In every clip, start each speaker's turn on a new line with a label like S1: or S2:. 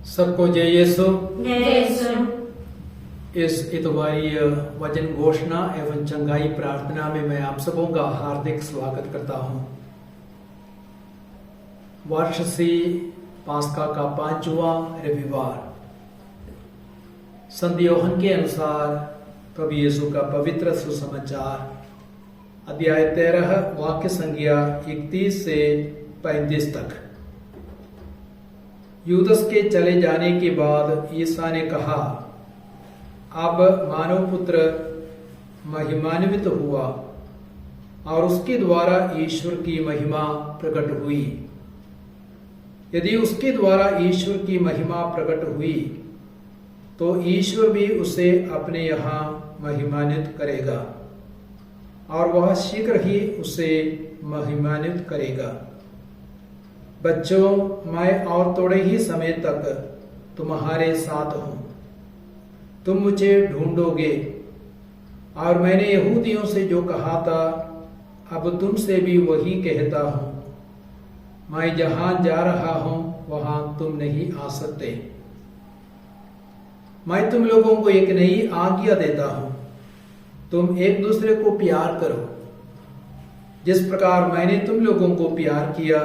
S1: सबको जय यीशु।
S2: जय यीशु।
S1: इस इतवारी वचन घोषणा एवं चंगाई प्रार्थना में मैं आप सबों का हार्दिक स्वागत करता हूं। वर्ष सी पास्का का 5वां रविवार। संत यूहन्ना के अनुसार प्रभु यीशु का पवित्र सुसमाचार अध्याय 13 वाक्य संख्या 31 से 35 तक। यूदस के चले जाने के बाद ईसा ने कहा, अब मानव पुत्र महिमान्वित हुआ और उसके द्वारा ईश्वर की महिमा प्रकट हुई। यदि उसके द्वारा ईश्वर की महिमा प्रकट हुई तो ईश्वर भी उसे अपने यहाँ महिमान्वित करेगा और वह शीघ्र ही उसे महिमान्वित करेगा। बच्चों, मैं और थोड़े ही समय तक तुम्हारे साथ हूं। तुम मुझे ढूंढोगे और मैंने यहूदियों से जो कहा था अब तुमसे भी वही कहता हूं, मैं जहां जा रहा हूं वहां तुम नहीं आ सकते। मैं तुम लोगों को एक नई आज्ञा देता हूं, तुम एक दूसरे को प्यार करो। जिस प्रकार मैंने तुम लोगों को प्यार किया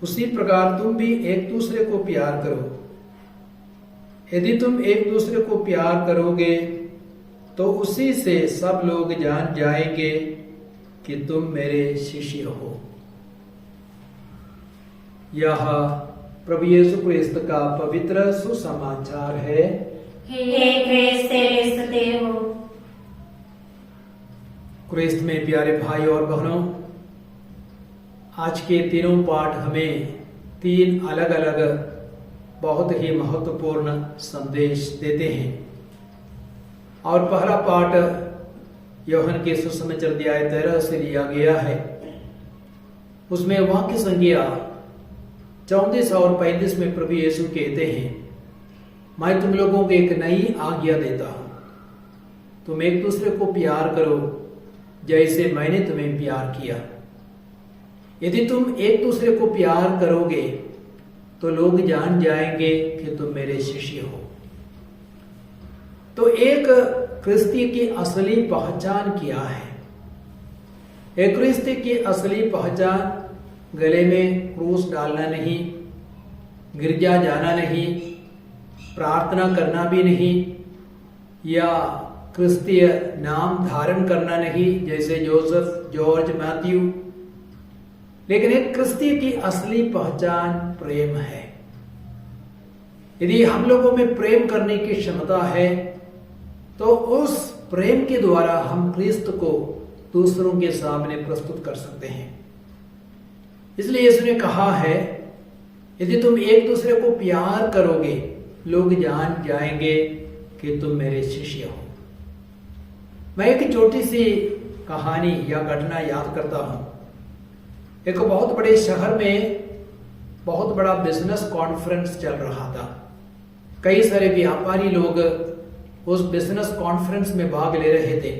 S1: उसी प्रकार तुम भी एक दूसरे को प्यार करो। यदि तुम एक दूसरे को प्यार करोगे तो उसी से सब लोग जान जाएंगे कि तुम मेरे शिष्य हो। यह प्रभु यीशु क्रिस्त का पवित्र सुसमाचार है।
S2: हे क्रिस्त तेरे स्तुति हो।
S1: क्रिस्त में प्यारे भाई और बहनों, आज के तीनों पाठ हमें 3 अलग अलग बहुत ही महत्वपूर्ण संदेश देते हैं। और पहला पाठ यूहन्ना के सुसमाचार अध्याय 13 से लिया गया है। उसमें वाक्य संख्या 34 और 35 में प्रभु यीशु कहते हैं, मैं तुम लोगों को एक नई आज्ञा देता हूं, तुम एक दूसरे को प्यार करो जैसे मैंने तुम्हें प्यार किया। यदि तुम एक दूसरे को प्यार करोगे तो लोग जान जाएंगे कि तुम मेरे शिष्य हो। तो एक क्रिस्ती की असली पहचान क्या है? एक क्रिस्ती की असली पहचान गले में क्रूस डालना नहीं, गिरजा जाना नहीं, प्रार्थना करना भी नहीं, या क्रिस्तीय नाम धारण करना नहीं जैसे जोसेफ, जॉर्ज, मैथ्यू। लेकिन एक क्रिस्ती की असली पहचान प्रेम है। यदि हम लोगों में प्रेम करने की क्षमता है तो उस प्रेम के द्वारा हम क्रिस्त को दूसरों के सामने प्रस्तुत कर सकते हैं। इसलिए यीशु ने कहा है, यदि तुम एक दूसरे को प्यार करोगे लोग जान जाएंगे कि तुम मेरे शिष्य हो। मैं एक छोटी सी कहानी या घटना याद करता हूं। एक बहुत बड़े शहर में बहुत बड़ा बिजनेस कॉन्फ्रेंस चल रहा था। कई सारे व्यापारी लोग उस बिजनेस कॉन्फ्रेंस में भाग ले रहे थे।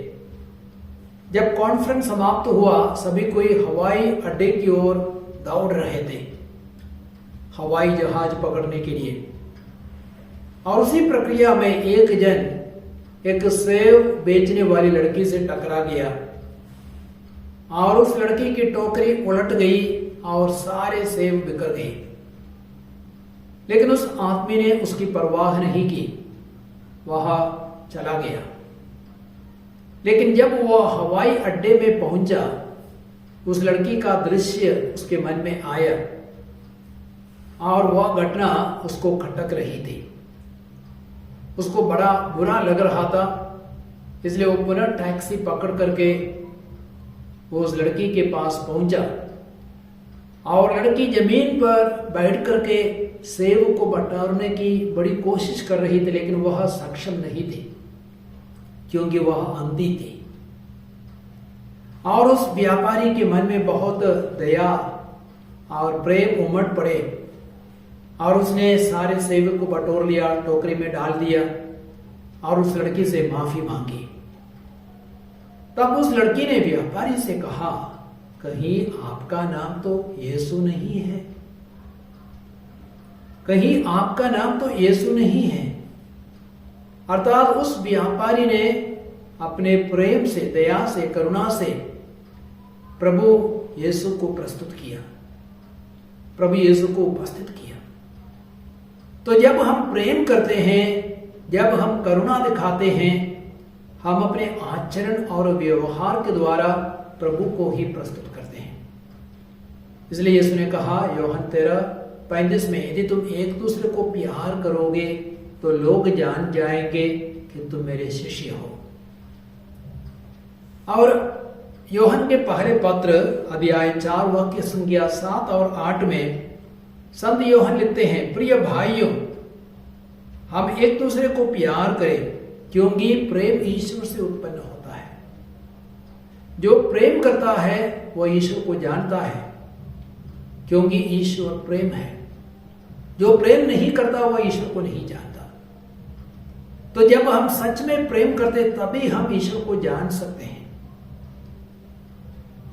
S1: जब कॉन्फ्रेंस समाप्त हुआ सभी कोई हवाई अड्डे की ओर दौड़ रहे थे हवाई जहाज पकड़ने के लिए। और उसी प्रक्रिया में एक जन एक सेव बेचने वाली लड़की से टकरा गया और उस लड़की की टोकरी उलट गई और सारे सेब बिखर गए। लेकिन उस आदमी ने उसकी परवाह नहीं की, वह चला गया। लेकिन जब वह हवाई अड्डे में पहुंचा उस लड़की का दृश्य उसके मन में आया और वह घटना उसको खटक रही थी। उसको बड़ा बुरा लग रहा था। इसलिए वो पुनः टैक्सी पकड़ करके वो उस लड़की के पास पहुंचा और लड़की जमीन पर बैठ करके सेब को बटोरने की बड़ी कोशिश कर रही थी, लेकिन वह सक्षम नहीं थी क्योंकि वह अंधी थी। और उस व्यापारी के मन में बहुत दया और प्रेम उमड़ पड़े और उसने सारे सेब को बटोर लिया, टोकरी में डाल दिया और उस लड़की से माफी मांगी। तब उस लड़की ने व्यापारी से कहा, कहीं आपका नाम तो यीशु नहीं है? कहीं आपका नाम तो यीशु नहीं है। अर्थात उस व्यापारी ने अपने प्रेम से, दया से, करुणा से प्रभु यीशु को प्रस्तुत किया, प्रभु यीशु को उपस्थित किया। तो जब हम प्रेम करते हैं, जब हम करुणा दिखाते हैं, हम अपने आचरण और व्यवहार के द्वारा प्रभु को ही प्रस्तुत करते हैं। इसलिए यीशु ने कहा यूहन्ना 13:35 में, यदि तुम एक दूसरे को प्यार करोगे तो लोग जान जाएंगे कि तुम मेरे शिष्य हो। और यूहन्ना के पहले पत्र अध्याय 4 वाक्य संख्या 7 और 8 में संत यूहन्ना लिखते हैं, प्रिय भाइयों, हम एक दूसरे को प्यार करें क्योंकि प्रेम ईश्वर से उत्पन्न होता है। जो प्रेम करता है वह ईश्वर को जानता है क्योंकि ईश्वर प्रेम है। जो प्रेम नहीं करता वह ईश्वर को नहीं जानता। तो जब हम सच में प्रेम करते तभी हम ईश्वर को जान सकते हैं।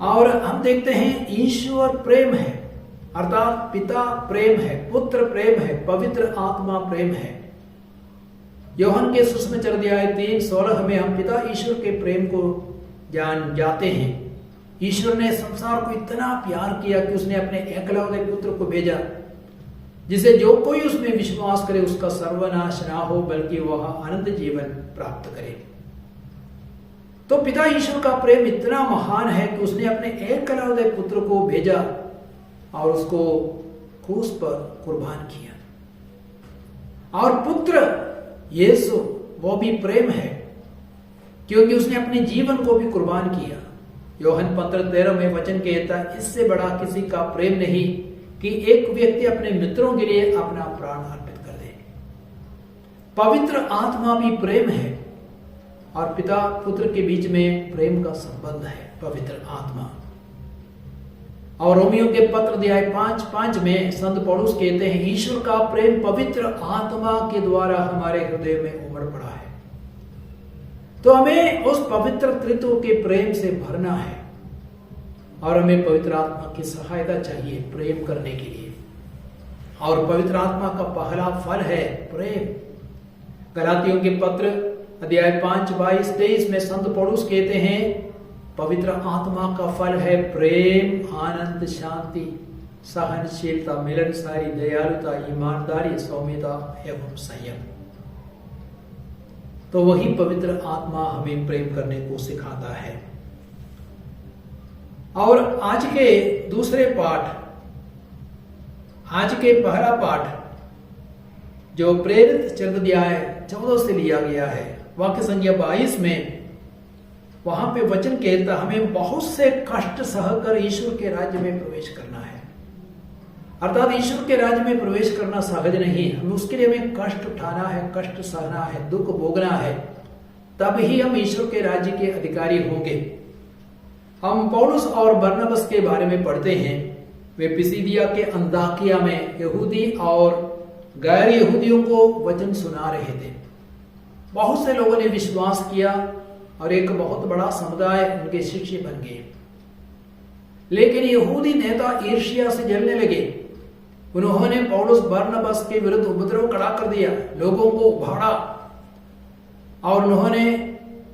S1: और हम देखते हैं ईश्वर प्रेम है, अर्थात पिता प्रेम है, पुत्र प्रेम है, पवित्र आत्मा प्रेम है। यूहन्ना के सुसमाचार अध्याय 3:16 में हम पिता ईश्वर के प्रेम को जान जाते हैं। ईश्वर ने संसार को इतना प्यार किया कि उसने अपने एकलौते पुत्र को भेजा, जिसे जो कोई उसमें विश्वास करे उसका सर्वनाश ना हो बल्कि वह अनंत जीवन प्राप्त करे। तो पिता ईश्वर का प्रेम इतना महान है कि उसने अपने एकलौते पुत्र को भेजा और उसको क्रूस पर कुर्बान किया। और पुत्र यीशु वो भी प्रेम है क्योंकि उसने अपने जीवन को भी कुर्बान किया। यूहन्ना 15:13 में वचन कहता है, इससे बड़ा किसी का प्रेम नहीं कि एक व्यक्ति अपने मित्रों के लिए अपना प्राण अर्पित कर दे। पवित्र आत्मा भी प्रेम है और पिता पुत्र के बीच में प्रेम का संबंध है, पवित्र आत्मा। और रोमियो के पत्र अध्याय 5:5 में संत पौलुस कहते हैं, ईश्वर का प्रेम पवित्र आत्मा के द्वारा हमारे हृदय में उमड़ पड़ा है। तो हमें उस पवित्र त्रित्व के प्रेम से भरना है और हमें पवित्र आत्मा की सहायता चाहिए प्रेम करने के लिए। और पवित्र आत्मा का पहला फल है प्रेम। गलातियों के पत्र अध्याय 5:22-23 में संत पौलुस कहते हैं, पवित्र आत्मा का फल है प्रेम, आनंद, शांति, सहनशीलता, मिलनसारी, दयालुता, ईमानदारी, सौम्यता एवं संयम। तो वही पवित्र आत्मा हमें प्रेम करने को सिखाता है। और आज के दूसरे पाठ, आज के पहला पाठ जो प्रेरित चरित्र अध्याय 14 से लिया गया है, वाक्य संख्या 22 में वहां पे वचन कहता, हमें बहुत से कष्ट सहकर ईश्वर के राज्य में प्रवेश करना है। अर्थात ईश्वर के राज्य में प्रवेश करना सहज नहीं, हमें उसके लिए हमें कष्ट उठाना है, कष्ट सहना है, दुख भोगना है, तब ही हम ईश्वर के राज्य के अधिकारी होंगे। हम पौलुस और बरनबास के बारे में पढ़ते हैं। वे पिसिदिया के अंताकिया में यहूदी और गैर यहूदियों को वचन सुना रहे थे। बहुत से लोगों ने विश्वास किया और एक बहुत बड़ा समुदाय उनके शिष्य बन गए। लेकिन यहूदी नेता ईर्ष्या से जलने लगे। उन्होंने पौलुस बरनबास के विरुद्ध उपद्रव खड़ा कर दिया, लोगों को उभाड़ा और उन्होंने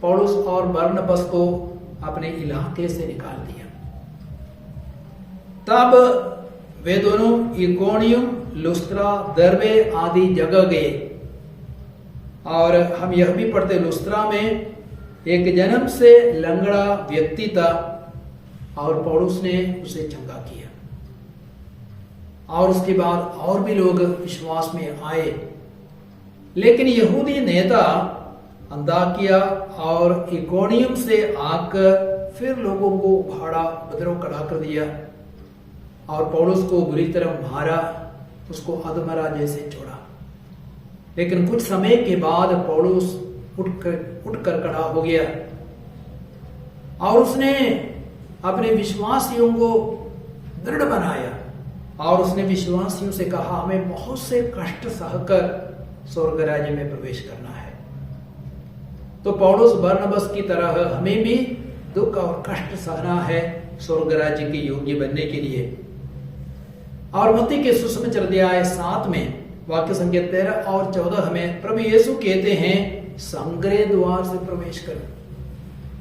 S1: पौलुस और बरनबास को अपने इलाके से निकाल दिया। तब वे दोनों इकोनियम, लुस्त्रा, दरबे आदि जगह गए। और हम यह भी पढ़ते, लुस्त्रा में एक जन्म से लंगड़ा व्यक्ति था और पौलुस ने उसे चंगा किया। और उसके बाद और भी लोग विश्वास में आए। लेकिन यहूदी नेता अंताकिया और इकोनियम से आकर फिर लोगों को उभाड़ा, उपद्रव खड़ा कर दिया और पौलुस को बुरी तरह मारा, उसको अधमरा जैसे छोड़ा। लेकिन कुछ समय के बाद पौलुस उठकर खड़ा हो गया और उसने अपने विश्वासियों को दृढ़ बनाया और उसने विश्वासियों से कहा, हमें बहुत से कष्ट सहकर स्वर्ग राज्य में प्रवेश करना है। तो पौलुस बरनबास की तरह हमें भी दुख और कष्ट सहना है स्वर्ग राज्य के योग्य बनने के लिए। और मत्ती के सुसमाचार अध्याय 7 में वाक्य संख्या 13 और 14 हमें प्रभु यीशु कहते हैं संग्रह द्वार से प्रवेश करो,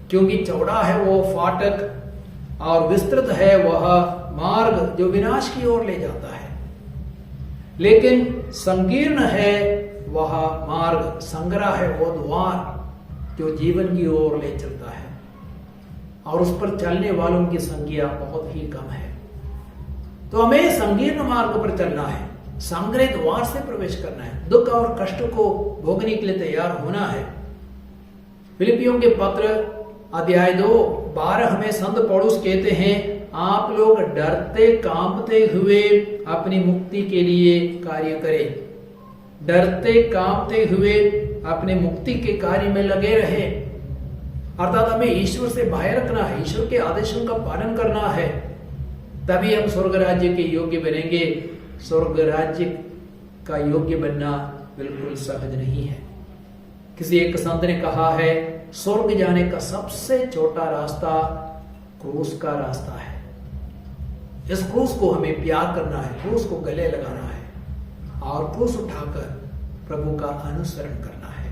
S1: क्योंकि चौड़ा है वो फाटक और विस्तृत है वह मार्ग जो विनाश की ओर ले जाता है, लेकिन संकीर्ण है वह मार्ग, संग्रह है वो द्वार जो जीवन की ओर ले चलता है, और उस पर चलने वालों की संख्या बहुत ही कम है। तो हमें संकीर्ण मार्ग पर चलना है, संग्रह द्वार से प्रवेश करना है, दुख और कष्ट को भोगने के लिए तैयार होना है। फिलिपियों के पत्र अध्याय 2:12 हमें संत पौलुस कहते हैं आप लोग डरते कांपते हुए अपनी मुक्ति के लिए कार्य करें, डरते कांपते हुए अपने मुक्ति के कार्य में लगे रहे। अर्थात हमें ईश्वर से बाह्य रखना है, ईश्वर के आदेशों का पालन करना है, तभी हम स्वर्ग राज्य के योग्य बनेंगे। स्वर्ग राज्य का योग्य बनना बिल्कुल सहज नहीं है। किसी एक संत ने कहा है स्वर्ग जाने का सबसे छोटा रास्ता क्रूस का रास्ता है। इस क्रूस को हमें प्यार करना है, क्रूस को गले लगाना है और क्रूस उठाकर प्रभु का अनुसरण करना है।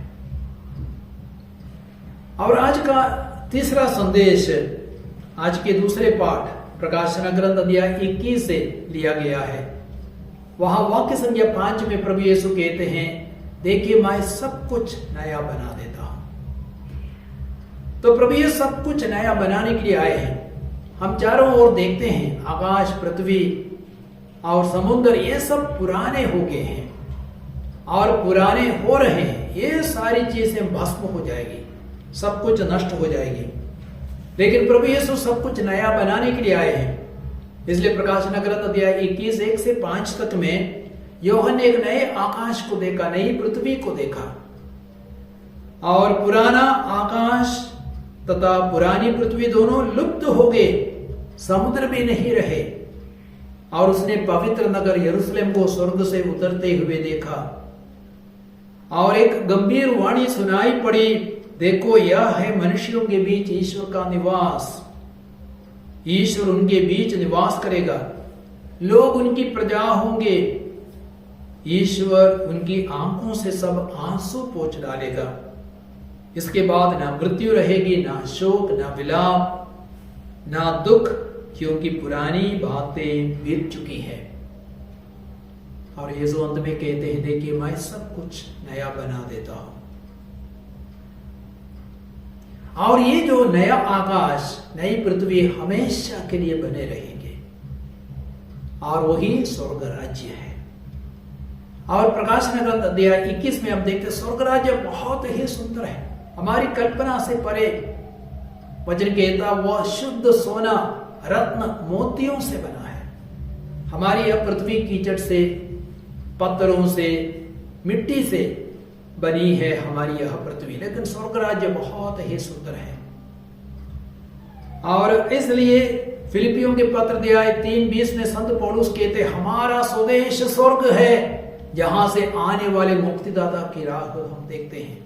S1: और आज का तीसरा संदेश आज के दूसरे पाठ प्रकाशन ग्रंथ अध्याय 21 से लिया गया है। वहां वाक्य संख्या 5 में प्रभु यीशु कहते हैं देखिए मैं सब कुछ नया बना देता हूं। तो प्रभु ये सब कुछ नया बनाने के लिए आए हैं। हम चारों ओर देखते हैं आकाश पृथ्वी और समुद्र ये सब पुराने हो गए हैं और पुराने हो रहे हैं, ये सारी चीजें भस्म हो जाएगी, सब कुछ नष्ट हो जाएगी, लेकिन प्रभु यीशु सब कुछ नया बनाने के लिए आए हैं। इसलिए प्रकाशन ग्रंथ अध्याय 21 1 से 5 तक में योहन ने एक नए आकाश को देखा, नई पृथ्वी को देखा, और पुराना आकाश तथा पुरानी पृथ्वी दोनों लुप्त हो गए, समुद्र भी नहीं रहे, और उसने पवित्र नगर यरूशलेम को स्वर्ग से उतरते हुए देखा, और एक गंभीर वाणी सुनाई पड़ी, देखो यह है मनुष्यों के बीच ईश्वर का निवास, ईश्वर उनके बीच निवास करेगा, लोग उनकी प्रजा होंगे, ईश्वर उनकी आंखों से सब आंसू पोंछ डालेगा। इसके बाद ना मृत्यु रहेगी, ना शोक, ना विलाप, ना दुख, क्योंकि पुरानी बातें बीत चुकी है। और यीशु अंत में कहते हैं देखिए मैं सब कुछ नया बना देता हूं। और ये जो नया आकाश नई पृथ्वी हमेशा के लिए बने रहेंगे, और वही स्वर्ग राज्य है। और प्रकाशन ग्रंथ अध्याय 21 में हम देखते स्वर्ग राज्य बहुत ही सुंदर है, हमारी कल्पना से परे। वचन कहता वह शुद्ध सोना रत्न मोतियों से बना है। हमारी यह पृथ्वी कीचड़ से, पत्थरों से, मिट्टी से बनी है हमारी यह पृथ्वी, लेकिन स्वर्ग राज्य बहुत ही सुंदर है। और इसलिए फिलिपियों के पत्र अध्याय 3:20 में संत पौलुस कहते हमारा स्वदेश स्वर्ग है, जहां से आने वाले मुक्तिदाता की राह को हम देखते हैं।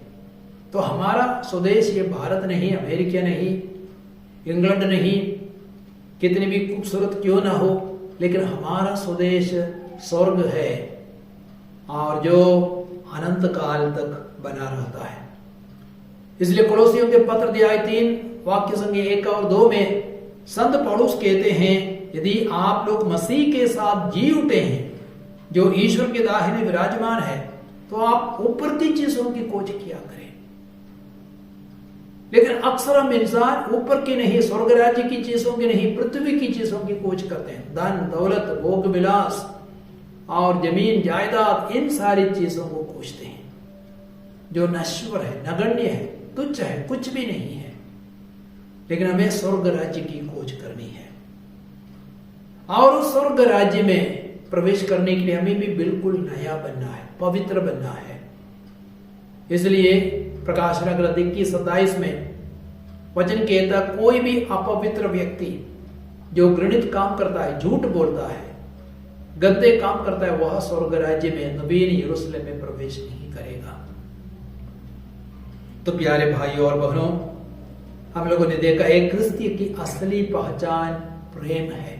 S1: तो हमारा स्वदेश ये भारत नहीं, अमेरिका नहीं, इंग्लैंड नहीं, कितनी भी खूबसूरत क्यों ना हो, लेकिन हमारा स्वदेश स्वर्ग है, और जो अनंत काल तक बना रहता है। इसलिए कोलोसियों के पत्र अध्याय 3 वाक्य संख्या 1 और 2 में संत पौलुस कहते हैं यदि आप लोग मसीह के साथ जी उठे हैं जो ईश्वर के दाहिने विराजमान है, तो आप ऊपर की चीजों की खोज किया करें। लेकिन अक्सर हम इंसान ऊपर की नहीं, स्वर्ग राज्य की चीजों की नहीं, पृथ्वी की चीजों की खोज करते हैं। धन दौलत भोग विलास और जमीन जायदाद, इन सारी चीजों को खोजते हैं जो नश्वर है, नगण्य है, तुच्छ है, कुछ भी नहीं है। लेकिन हमें स्वर्ग राज्य की खोज करनी है, और उस स्वर्ग राज्य में प्रवेश करने के लिए हमें भी बिल्कुल नया बनना है, पवित्र बनना है। इसलिए प्रकाशन ग्रंथ 21:27 में वचन कहता कोई भी अपवित्र व्यक्ति जो घृणित काम करता है, झूठ बोलता है, गंदे काम करता है, वह स्वर्ग राज्य में नवीन यरूशलेम में प्रवेश नहीं करेगा। तो प्यारे भाइयों और बहनों, हम लोगों ने देखा एक क्रिस्ती की असली पहचान प्रेम है।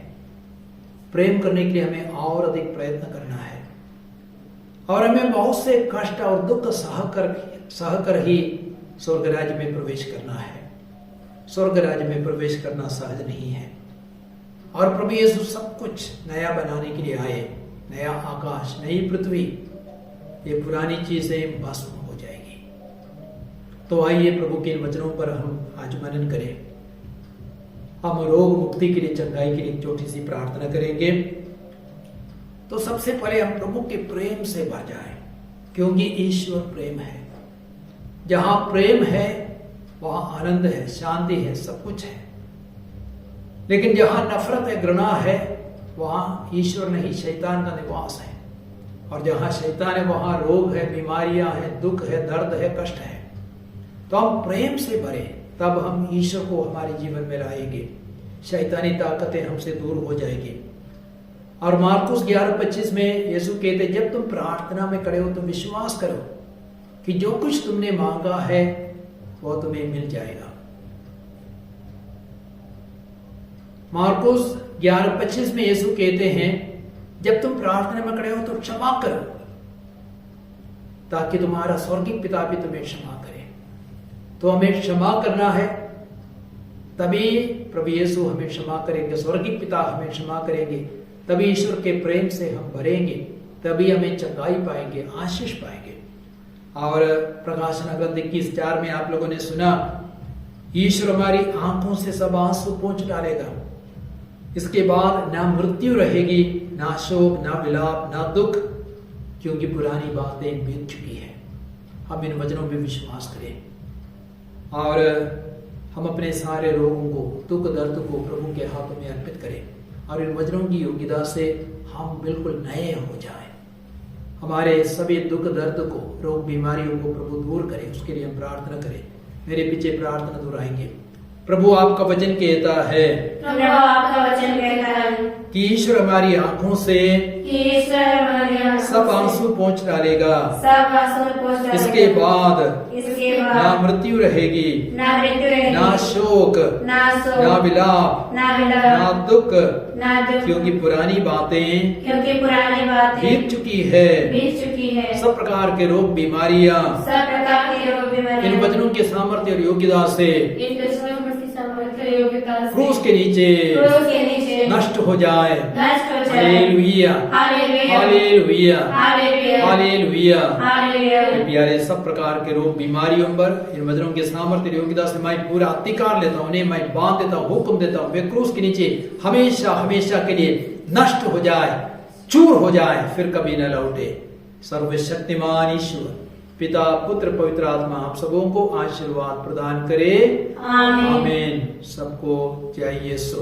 S1: प्रेम करने के लिए हमें और अधिक प्रयत्न करना है, और हमें बहुत से कष्ट और दुख सहकर ही स्वर्ग राज्य में प्रवेश करना है। स्वर्ग राज्य में प्रवेश करना सहज नहीं है। और प्रभु यीशु सब कुछ नया बनाने के लिए आए। नया आकाश, नई पृथ्वी, ये पुरानी चीजें भस्म हो जाएगी। तो आइए प्रभु के इन वचनों पर हम आज मनन करें। हम रोग मुक्ति के लिए, चंगाई के लिए एक छोटी सी प्रार्थना करेंगे। तो सबसे पहले हम प्रभु के प्रेम से भर जाएं, क्योंकि ईश्वर प्रेम है। जहां प्रेम है वहां आनंद है, शांति है, सब कुछ है। लेकिन जहां नफरत है, घृणा है, वहां ईश्वर नहीं, शैतान का निवास है। और जहां शैतान है वहां रोग है, बीमारियां हैं, दुख है, दर्द है, कष्ट है। तो हम प्रेम से भरे, तब हम ईश्वर को हमारे जीवन में लाएंगे। शैतानी ताकतें हमसे दूर हो जाएगी। और मार्कुस 11:25 में यीशु कहते, जब तुम प्रार्थना में खड़े हो तो विश्वास करो कि जो कुछ तुमने मांगा है वो तुम्हें मिल जाएगा। मार्कुस 11:25 में यीशु कहते हैं, जब तुम प्रार्थना में खड़े हो तो क्षमा करो, ताकि तुम्हारा स्वर्गीय पिता भी तुम्हें क्षमा करे। तो हमें क्षमा करना है, तभी प्रभु यीशु हमें क्षमा करेंगे, स्वर्गीय पिता हमें क्षमा करेंगे, तभी ईश्वर के प्रेम से हम भरेंगे, तभी हमें चंगाई पाएंगे, आशीष पाएंगे। और प्रकाशन ग्रंथ 21:4 में आप लोगों ने सुना, ईश्वर हमारी आंखों से सब आंसू पोंछ डालेगा। इसके बाद ना मृत्यु रहेगी, ना शोक, ना विलाप, ना दुख, क्योंकि पुरानी बातें बीत चुकी है। हम इन वचनों पर विश्वास करें और हम अपने सारे रोगों को, दुख दर्द को प्रभु के हाथों में अर्पित करें और इन वचनों की योग्यता से हम बिल्कुल नए हो जाएं। हमारे सभी दुख दर्द को, रोग बीमारियों को प्रभु दूर करे, उसके लिए हम प्रार्थना करें। मेरे पीछे प्रार्थना दोहराएंगे। प्रभु आपका वचन कहता है,
S2: प्रभु आपका वचन कहता है
S1: कि ईश्वर हमारी आंखों से सब आंसू पोंछ डालेगा। इसके बाद ना मृत्यु रहेगी, ना शोक, ना विलाप, ना दुख, क्योंकि पुरानी बातें बीत चुकी है। सब प्रकार के रोग बीमारियां इन वचनों के सामर्थ्य और योग्यता से क्रूस के नीचे नष्ट हो जाए। Hallelujah, hallelujah, hallelujah. प्यारे, सब प्रकार के रोग बीमारियों पर इन वचनों के सामर्थ्य योग्यता से मैं पूरा अधिकार लेता हूँ, उन्हें मैं बांध देता हूँ, हुक्म देता हूँ, वे क्रूस के नीचे हमेशा हमेशा के लिए नष्ट हो जाए, चूर हो जाए, फिर कभी न लौटे। सर्वशक्तिमान ईश्वर पिता, पुत्र, पवित्र आत्मा आप सबों को आशीर्वाद प्रदान करे। आमीन। सबको जय यीशु।